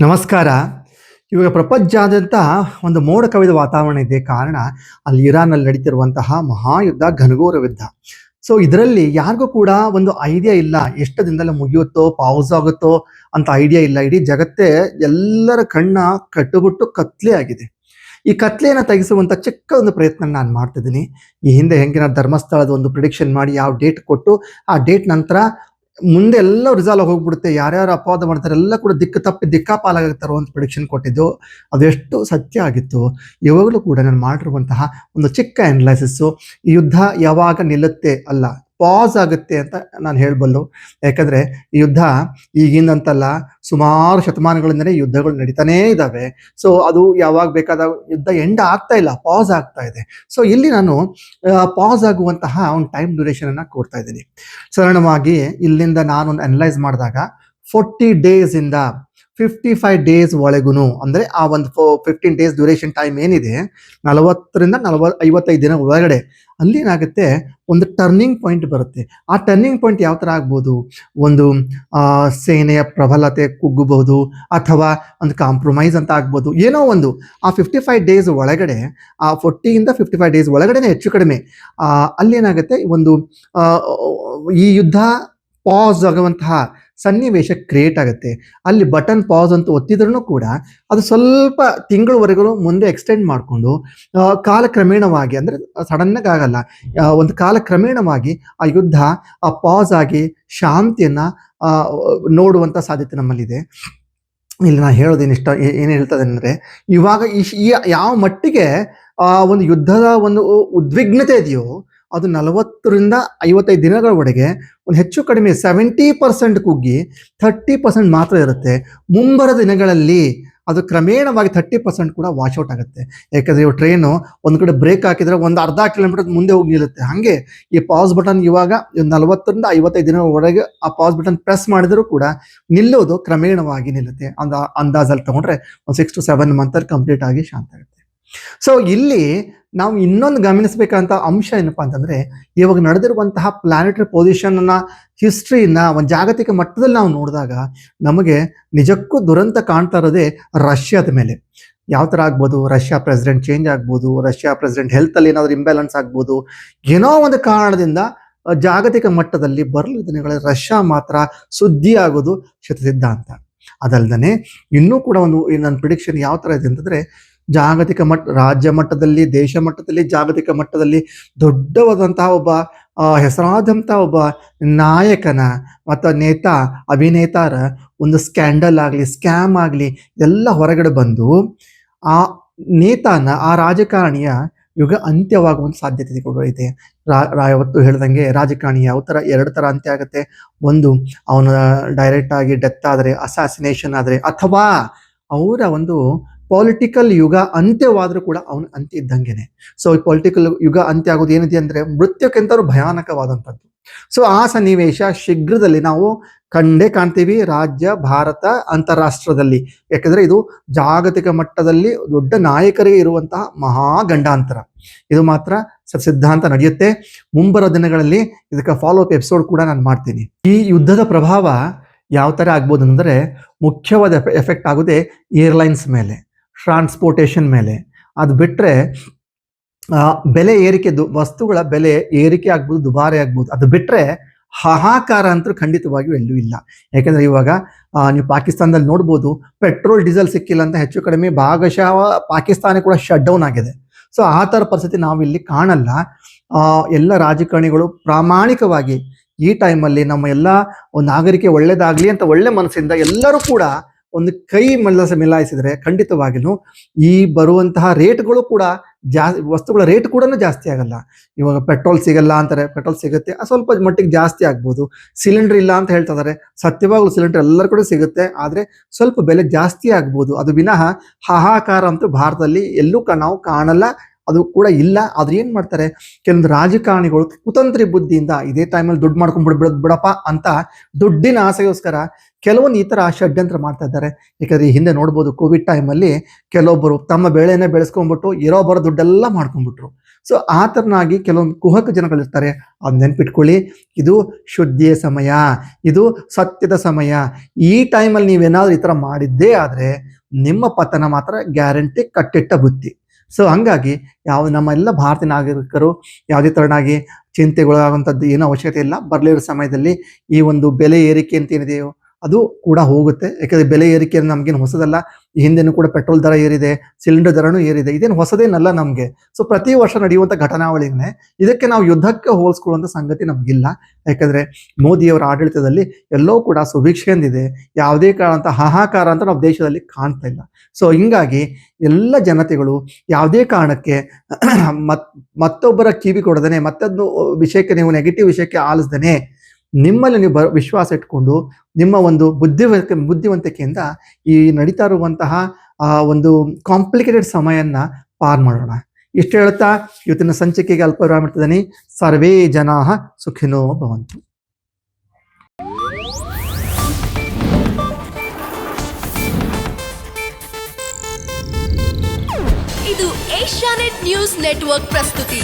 ನಮಸ್ಕಾರ. ಇವಾಗ ಪ್ರಪಂಚಾದ್ಯಂತ ಒಂದು ಮೋಡ ಕವಿದ ವಾತಾವರಣ ಇದೆ. ಕಾರಣ ಅಲ್ಲಿ ಇರಾನ್‌ನಲ್ಲಿ ನಡೀತಿರುವಂತಹ ಮಹಾಯುದ್ಧ, ಘನಘೋರ ಯುದ್ಧ. ಸೊ ಇದರಲ್ಲಿ ಯಾರಿಗೂ ಕೂಡ ಒಂದು ಐಡಿಯಾ ಇಲ್ಲ. ಎಷ್ಟು ದಿನದಲ್ಲಿ ಮುಗಿಯುತ್ತೋ, ಪಾಸ್ ಆಗುತ್ತೋ ಅಂತ ಐಡಿಯಾ ಇಲ್ಲ. ಇಡೀ ಜಗತ್ತೇ ಎಲ್ಲರ ಕಣ್ಣ ಕಟ್ಟುಬಿಟ್ಟು ಕತ್ಲೆ ಆಗಿದೆ. ಈ ಕತ್ಲೆಯನ್ನ ತೆಗೆಸುವಂತ ಚಿಕ್ಕ ಒಂದು ಪ್ರಯತ್ನ ನಾನು ಮಾಡ್ತಿದ್ದೀನಿ. ಈ ಹಿಂದೆ ಹೆಂಗೆ ನಾನು ಧರ್ಮಸ್ಥಳದ ಒಂದು ಪ್ರಿಡಿಕ್ಷನ್ ಮಾಡಿ ಯಾವ ಡೇಟ್ ಕೊಟ್ಟು, ಆ ಡೇಟ್ ನಂತರ ಮುಂದೆ ಎಲ್ಲ ರಿಸಾಲ್ವ್ ಹೋಗ್ಬಿಡುತ್ತೆ. ಯಾರ್ಯಾರು ಅಪವಾದ ಮಾಡ್ತಾರೆ ಎಲ್ಲ ಕೂಡ ದಿಕ್ಕು ತಪ್ಪಿ ದಿಕ್ಕಾಪಾಲಾಗ್ತಾರೋ ಅಂತ ಪ್ರಿಡಿಕ್ಷನ್ ಕೊಟ್ಟಿದ್ದು ಅದೆಷ್ಟು ಸತ್ಯ ಆಗಿತ್ತು. ಇವಾಗಲೂ ಕೂಡ ನಾನು ಮಾಡಿರುವಂತಹ ಒಂದು ಚಿಕ್ಕ ಅನಲೈಸಿಸ್ಸು ಈ ಯುದ್ಧ ಯಾವಾಗ ನಿಲ್ಲುತ್ತೆ ಅಲ್ಲ, ಪಾಸ್ ಆಗುತ್ತೆ ಅಂತ ನಾನು ಹೇಳಬಲ್ಲು. ಯಾಕಂದ್ರೆ ಈ ಯುದ್ಧ ಈಗಿಂದಂತಲ್ಲ, ಸುಮಾರು ಶತಮಾನಗಳಿಂದಲೇ ಯುದ್ಧಗಳು ನಡೀತಾನೇ ಇದ್ದಾವೆ. ಸೊ ಅದು ಯಾವಾಗ ಬೇಕಾದಾಗ ಯುದ್ಧ ಎಂಡ್ ಆಗ್ತಾ ಇಲ್ಲ, ಪಾಸ್ ಆಗ್ತಾ ಇದೆ. ಸೊ ಇಲ್ಲಿ ನಾನು ಪಾಸ್ ಆಗುವಂತಹ ಒಂದು ಟೈಮ್ ಡ್ಯೂರೇಷನ್ ಅನ್ನ ಕೊಡ್ತಾ ಇದ್ದೀನಿ. ಸರಳವಾಗಿ ಇಲ್ಲಿಂದ ನಾನು ಅನಲೈಸ್ ಮಾಡಿದಾಗ 40 ಡೇಸ್ ಇಂದ 55 ಡೇಸ್ ಒಳಗುನು, ಅಂದ್ರೆ ಆ ಒಂದು 15 ಡೇಸ್ ಡ್ಯೂರೇಷನ್ ಟೈಮ್ ಏನಿದೆ, 40ರಿಂದ 55 ದಿನ ಒಳಗಡೆ ಅಲ್ಲಿ ಏನಾಗುತ್ತೆ, ಒಂದು ಟರ್ನಿಂಗ್ ಪಾಯಿಂಟ್ ಬರುತ್ತೆ. ಆ ಟರ್ನಿಂಗ್ ಪಾಯಿಂಟ್ ಯಾವ ತರ ಆಗ್ಬೋದು, ಒಂದು ಸೇನೆಯ ಪ್ರಬಲತೆ ಕುಗ್ಗಬಹುದು, ಅಥವಾ ಒಂದು ಕಾಂಪ್ರಮೈಸ್ ಅಂತ ಆಗ್ಬೋದು. ಏನೋ ಒಂದು ಆ 55 ಡೇಸ್ ಒಳಗಡೆ, ಆ 40ಇಂದ 55 ಡೇಸ್ ಒಳಗಡೆನೆ ಹೆಚ್ಚು ಕಡಿಮೆ ಅಲ್ಲಿ ಏನಾಗುತ್ತೆ, ಒಂದು ಈ ಯುದ್ಧ ಪಾಸ್ ಆಗುವಂತಹ ಸನ್ನಿವೇಶ ಕ್ರಿಯೇಟ್ ಆಗುತ್ತೆ. ಅಲ್ಲಿ ಬಟನ್ ಪಾಸ್ ಅಂತ ಒತ್ತಿದ್ರೂ ಕೂಡ ಅದು ಸ್ವಲ್ಪ ತಿಂಗಳವರೆಗೂ ಮುಂದೆ ಎಕ್ಸ್ಟೆಂಡ್ ಮಾಡಿಕೊಂಡು ಕಾಲಕ್ರಮೇಣವಾಗಿ, ಅಂದರೆ ಸಡನ್ನಾಗಿ ಆಗಲ್ಲ, ಒಂದು ಕಾಲಕ್ರಮೇಣವಾಗಿ ಆ ಯುದ್ಧ ಪಾಸ್ ಆಗಿ ಶಾಂತಿಯನ್ನ ನೋಡುವಂಥ ಸಾಧ್ಯತೆ ನಮ್ಮಲ್ಲಿದೆ. ಇಲ್ಲಿ ನಾನು ಹೇಳೋದೇನಿಷ್ಟ ಏನು ಹೇಳ್ತದೆ ಅಂದರೆ, ಇವಾಗ ಈ ಯಾವ ಮಟ್ಟಿಗೆ ಒಂದು ಯುದ್ಧದ ಒಂದು ಉದ್ವಿಗ್ನತೆ ಇದೆಯೋ, ಅದು 40ರಿಂದ 55 ದಿನಗಳವರೆಗೆ ಒಂದು ಹೆಚ್ಚು ಕಡಿಮೆ 70% ಕುಗ್ಗಿ 30% ಮಾತ್ರ ಇರುತ್ತೆ. ಮುಂಬರುವ ದಿನಗಳಲ್ಲಿ ಅದು ಕ್ರಮೇಣವಾಗಿ 30% ಕೂಡ ವಾಶ್ಔಟ್ ಆಗುತ್ತೆ. ಯಾಕಂದ್ರೆ ಇವಾಗ ಟ್ರೈನು ಒಂದು ಕಡೆ ಬ್ರೇಕ್ ಹಾಕಿದ್ರೆ ಒಂದು ಅರ್ಧ ಕಿಲೋಮೀಟರ್ ಮುಂದೆ ಹೋಗಿ ನಿಲ್ಲುತ್ತೆ. ಹಾಗೆ ಈ ಪಾಸ್ ಬಟನ್ ಇವಾಗ 40ರಿಂದ 55 ದಿನಗಳವರೆಗೆ ಆ ಪಾಸ್ ಬಟನ್ ಪ್ರೆಸ್ ಮಾಡಿದರೂ ಕೂಡ ನಿಲ್ಲೋದು ಕ್ರಮೇಣವಾಗಿ ನಿಲ್ಲುತ್ತೆ. ಅಂದಾಜಲ್ಲಿ ತಗೊಂಡ್ರೆ ಒಂದು 6 to 7 ಮಂತ್ ಕಂಪ್ಲೀಟ್ ಆಗಿ ಶಾಂತ ಆಗುತ್ತೆ. ಸೊ ಇಲ್ಲಿ ನಾವು ಇನ್ನೊಂದು ಗಮನಿಸಬೇಕಂತ ಅಂಶ ಏನಪ್ಪಾ ಅಂತಂದ್ರೆ, ಇವಾಗ ನಡೆದಿರುವಂತಹ ಪ್ಲಾನೆಟರಿ ಪೊಸಿಷನ್ ಅನ್ನ, ಹಿಸ್ಟ್ರಿನ ಒಂದು ಜಾಗತಿಕ ಮಟ್ಟದಲ್ಲಿ ನಾವು ನೋಡಿದಾಗ ನಮಗೆ ನಿಜಕ್ಕೂ ದುರಂತ ಕಾಣ್ತಾ ಇರೋದೇ ರಷ್ಯಾದ ಮೇಲೆ. ಯಾವ ತರ ಆಗ್ಬೋದು, ರಷ್ಯಾ ಪ್ರೆಸಿಡೆಂಟ್ ಚೇಂಜ್ ಆಗ್ಬೋದು, ರಷ್ಯಾ ಪ್ರೆಸಿಡೆಂಟ್ ಹೆಲ್ತ್ ಅಲ್ಲಿ ಏನಾದ್ರು ಇಂಬ್ಯಾಲೆನ್ಸ್ ಆಗ್ಬೋದು, ಏನೋ ಒಂದು ಕಾರಣದಿಂದ ಜಾಗತಿಕ ಮಟ್ಟದಲ್ಲಿ ಬರಲಿದ ದಿನಗಳಲ್ಲಿ ರಷ್ಯಾ ಮಾತ್ರ ಸುದ್ದಿ ಆಗೋದು ಶತಸಿದ್ಧ ಅಂತ. ಅದಲ್ದನೆ ಇನ್ನೂ ಕೂಡ ಒಂದು ನನ್ನ ಪ್ರಿಡಿಕ್ಷನ್ ಯಾವ ತರ ಇದೆ ಅಂತಂದ್ರೆ, ಜಾಗತಿಕ ರಾಜ್ಯ ಮಟ್ಟದಲ್ಲಿ, ದೇಶ ಮಟ್ಟದಲ್ಲಿ, ಜಾಗತಿಕ ಮಟ್ಟದಲ್ಲಿ ದೊಡ್ಡವಾದಂತಹ ಒಬ್ಬ ಹೆಸರಾದಂತಹ ಒಬ್ಬ ನಾಯಕನ ಮತ್ತು ಅಭಿನೇತಾರ ಒಂದು ಸ್ಕ್ಯಾಂಡಲ್ ಆಗಲಿ, ಸ್ಕ್ಯಾಮ್ ಆಗಲಿ ಎಲ್ಲ ಹೊರಗಡೆ ಬಂದು ಆ ನೇತಾನ, ಆ ರಾಜಕಾರಣಿಯ ಯುಗ ಅಂತ್ಯವಾಗುವಂಥ ಸಾಧ್ಯತೆ ಕೂಡ ಇದೆ. ಯಾವತ್ತು ಹೇಳ್ದಂಗೆ ರಾಜಕಾರಣಿ ಯಾವ ಥರ 2 ಥರ ಅಂತ್ಯ ಆಗುತ್ತೆ. ಒಂದು, ಅವನ ಡೈರೆಕ್ಟ್ ಆಗಿ ಡೆತ್ ಆದರೆ, ಅಸಾಸಿನೇಷನ್ ಆದರೆ, ಅಥವಾ ಅವರ ಒಂದು ಪೊಲಿಟಿಕಲ್ ಯುಗ ಅಂತ್ಯವಾದ್ರೂ ಕೂಡ ಅವನು ಅಂತ್ಯ ಇದ್ದಂಗೆನೆ. ಸೊ ಈ ಪೊಲಿಟಿಕಲ್ ಯುಗ ಅಂತ್ಯ ಆಗೋದು ಏನಿದೆ ಅಂದ್ರೆ ಮೃತ್ಯುಕ್ಕಿಂತಲೂ ಭಯಾನಕವಾದಂಥದ್ದು. ಸೊ ಆ ಸನ್ನಿವೇಶ ಶೀಘ್ರದಲ್ಲಿ ನಾವು ಕಂಡೇ ಕಾಣ್ತೀವಿ, ರಾಜ್ಯ, ಭಾರತ, ಅಂತಾರಾಷ್ಟ್ರದಲ್ಲಿ. ಯಾಕಂದ್ರೆ ಇದು ಜಾಗತಿಕ ಮಟ್ಟದಲ್ಲಿ ದೊಡ್ಡ ನಾಯಕರಿಗೆ ಇರುವಂತಹ ಮಹಾ ಗಂಡಾಂತರ. ಇದು ಮಾತ್ರ ಸಿದ್ಧಾಂತ ನಡೆಯುತ್ತೆ. ಮುಂಬರುವ ದಿನಗಳಲ್ಲಿ ಇದಕ್ಕೆ ಫಾಲೋ ಅಪ್ ಎಪಿಸೋಡ್ ಕೂಡ ನಾನು ಮಾಡ್ತೀನಿ. ಈ ಯುದ್ಧದ ಪ್ರಭಾವ ಯಾವ ತರ ಆಗ್ಬೋದು ಅಂದ್ರೆ, ಮುಖ್ಯವಾದ ಎಫೆಕ್ಟ್ ಆಗೋದೇ ಏರ್ಲೈನ್ಸ್ ಮೇಲೆ, ಟ್ರಾನ್ಸ್ಪೋರ್ಟೇಷನ್ ಮೇಲೆ. ಅದು ಬಿಟ್ಟರೆ ಬೆಲೆ ಏರಿಕೆ, ವಸ್ತುಗಳ ಬೆಲೆ ಏರಿಕೆ ಆಗ್ಬೋದು, ದುಬಾರಿ ಆಗ್ಬೋದು. ಅದು ಬಿಟ್ಟರೆ ಹಾಹಾಕಾರ ಅಂತೂ ಖಂಡಿತವಾಗಿಯೂ ಎಲ್ಲೂ ಇಲ್ಲ. ಯಾಕೆಂದ್ರೆ ಇವಾಗ ನೀವು ಪಾಕಿಸ್ತಾನದಲ್ಲಿ ನೋಡ್ಬೋದು, ಪೆಟ್ರೋಲ್ ಡೀಸೆಲ್ ಸಿಕ್ಕಿಲ್ಲ ಅಂತ ಹೆಚ್ಚು ಕಡಿಮೆ ಭಾಗಶಃ ಪಾಕಿಸ್ತಾನ ಕೂಡ ಶಟ್ ಡೌನ್ ಆಗಿದೆ. ಸೊ ಆ ಥರ ಪರಿಸ್ಥಿತಿ ನಾವಿಲ್ಲಿ ಕಾಣಲ್ಲ. ಎಲ್ಲ ರಾಜಕಾರಣಿಗಳು ಪ್ರಾಮಾಣಿಕವಾಗಿ ಈ ಟೈಮಲ್ಲಿ ನಮ್ಮ ಎಲ್ಲ ಒಂದು ನಾಗರಿಕೆ ಒಳ್ಳೇದಾಗ್ಲಿ ಅಂತ ಒಳ್ಳೆ ಮನಸ್ಸಿಂದ ಎಲ್ಲರೂ ಕೂಡ ಒಂದು ಕೈ ಮಿಲಾಯಿಸಿದ್ರೆ ಖಂಡಿತವಾಗಿಯೂ ಈ ಬರುವಂತಹ ರೇಟ್ಗಳು ಕೂಡ ವಸ್ತುಗಳ ರೇಟ್ ಕೂಡ ಜಾಸ್ತಿ ಆಗಲ್ಲ. ಇವಾಗ ಪೆಟ್ರೋಲ್ ಸಿಗಲ್ಲ ಅಂತಾರೆ, ಪೆಟ್ರೋಲ್ ಸಿಗುತ್ತೆ, ಸ್ವಲ್ಪ ಮಟ್ಟಿಗೆ ಜಾಸ್ತಿ ಆಗ್ಬೋದು. ಸಿಲಿಂಡರ್ ಇಲ್ಲ ಅಂತ ಹೇಳ್ತಾ ಇದ್ದಾರೆ, ಸತ್ಯವಾಗ್ಲೂ ಸಿಲಿಂಡರ್ ಎಲ್ಲರ ಕೂಡ ಸಿಗುತ್ತೆ, ಆದರೆ ಸ್ವಲ್ಪ ಬೆಲೆ ಜಾಸ್ತಿ ಆಗ್ಬೋದು. ಅದು ವಿನಃ ಹಾಹಾಕಾರ ಅಂತೂ ಭಾರತದಲ್ಲಿ ಎಲ್ಲೂ ನಾವು ಕಾಣಲ್ಲ, ಅದು ಕೂಡ ಇಲ್ಲ. ಆದ್ರೆ ಏನು ಮಾಡ್ತಾರೆ, ಕೆಲವೊಂದು ರಾಜಕಾರಣಿಗಳು ಕುತಂತ್ರಿ ಬುದ್ಧಿಯಿಂದ ಇದೇ ಟೈಮಲ್ಲಿ ದುಡ್ಡು ಬಿಡಪ್ಪ ಅಂತ ದುಡ್ಡಿನ ಆಸೆಗೋಸ್ಕರ ಕೆಲವೊಂದು ಈ ಥರ ಷಡ್ಯಂತ್ರ ಮಾಡ್ತಾ ಇದ್ದಾರೆ. ಯಾಕಂದರೆ ಈ ಹಿಂದೆ ನೋಡ್ಬೋದು, ಕೋವಿಡ್ ಟೈಮಲ್ಲಿ ಕೆಲವೊಬ್ಬರು ತಮ್ಮ ಬೆಳೆನೇ ಬೆಳೆಸ್ಕೊಂಡ್ಬಿಟ್ಟು ಇರೋ ಬರೋ ದುಡ್ಡೆಲ್ಲ ಮಾಡ್ಕೊಂಡ್ಬಿಟ್ರು. ಸೊ ಆ ಥರನಾಗಿ ಕೆಲವೊಂದು ಕುಹಕ ಜನಗಳಿರ್ತಾರೆ. ಅದು ನೆನ್ಪಿಟ್ಕೊಳ್ಳಿ, ಇದು ಶುದ್ಧಿಯ ಸಮಯ, ಇದು ಸತ್ಯದ ಸಮಯ. ಈ ಟೈಮಲ್ಲಿ ನೀವೇನಾದ್ರೂ ಈ ಥರ ಮಾಡಿದ್ದೇ ಆದರೆ ನಿಮ್ಮ ಪತನ ಮಾತ್ರ ಗ್ಯಾರಂಟಿ, ಕಟ್ಟಿಟ್ಟ ಬುತ್ತಿ. ಸೊ ಹಂಗಾಗಿ ನಮ್ಮೆಲ್ಲ ಭಾರತೀಯ ನಾಗರಿಕರು ಯಾವುದೇ ಥರನಾಗಿ ಚಿಂತೆಗೊಳಗಾಗುವಂಥದ್ದು ಏನೂ ಅವಶ್ಯಕತೆ ಇಲ್ಲ. ಬರಲಿರೋ ಸಮಯದಲ್ಲಿ ಈ ಒಂದು ಬೆಲೆ ಏರಿಕೆ ಅಂತ ಏನಿದೆಯೋ ಅದು ಕೂಡ ಹೋಗುತ್ತೆ. ಯಾಕಂದರೆ ಬೆಲೆ ಏರಿಕೆ ನಮಗೇನು ಹೊಸದಲ್ಲ. ಈ ಹಿಂದೆನೂ ಕೂಡ ಪೆಟ್ರೋಲ್ ದರ ಏರಿದೆ, ಸಿಲಿಂಡರ್ ದರನೂ ಏರಿದೆ. ಇದೇನು ಹೊಸದೇನಲ್ಲ ನಮಗೆ. ಸೊ ಪ್ರತಿ ವರ್ಷ ನಡೆಯುವಂಥ ಘಟನಾವಳಿನೇ. ಇದಕ್ಕೆ ನಾವು ಯುದ್ಧಕ್ಕೆ ಹೋಲಿಸ್ಕೊಳ್ಳುವಂಥ ಸಂಗತಿ ನಮಗಿಲ್ಲ. ಯಾಕಂದರೆ ಮೋದಿಯವರ ಆಡಳಿತದಲ್ಲಿ ಎಲ್ಲವೂ ಕೂಡ ಸುಭಿಕ್ಷೆಯಿಂದಿದೆ. ಯಾವುದೇ ಕಾರಣಂಥ ಹಾಹಾಕಾರ ಅಂತ ನಾವು ದೇಶದಲ್ಲಿ ಕಾಣ್ತಾ ಇಲ್ಲ. ಸೊ ಹಿಂಗಾಗಿ ಎಲ್ಲ ಜನತೆಗಳು ಯಾವುದೇ ಕಾರಣಕ್ಕೆ ಮತ್ತೊಬ್ಬರ ಕಿವಿ ಕೊಡದೇನೆ, ಮತ್ತೊಂದು ವಿಷಯಕ್ಕೆ ನೀವು ನೆಗೆಟಿವ್ ವಿಷಯಕ್ಕೆ ಆಲಿಸ್ದೇನೆ ನಿಮ್ಮಲ್ಲಿ ನೀವು ವಿಶ್ವಾಸ ಇಟ್ಕೊಂಡು ನಿಮ್ಮ ಒಂದು ಬುದ್ಧಿವಂತಿಕೆಯಿಂದ ಈ ನಡೀತಾ ಇರುವಂತಹ ಒಂದು ಕಾಂಪ್ಲಿಕೇಟೆಡ್ ಸಮಯನ್ನ ಪಾರ್ ಮಾಡೋಣ. ಇಷ್ಟು ಹೇಳ್ತಾ ಇವತ್ತಿನ ಸಂಚಿಕೆಗೆ ಅಲ್ಪ ವಿರಾಮ ಇಡ್ತಿದ್ದೀನಿ. ಸರ್ವೇ ಜನಾಃ ಸುಖಿನೋ ಭವಂತು. ಇದು ಏಷ್ಯಾನೆಟ್ ನ್ಯೂಸ್ ನೆಟ್ವರ್ಕ್ ಪ್ರಸ್ತುತಿ.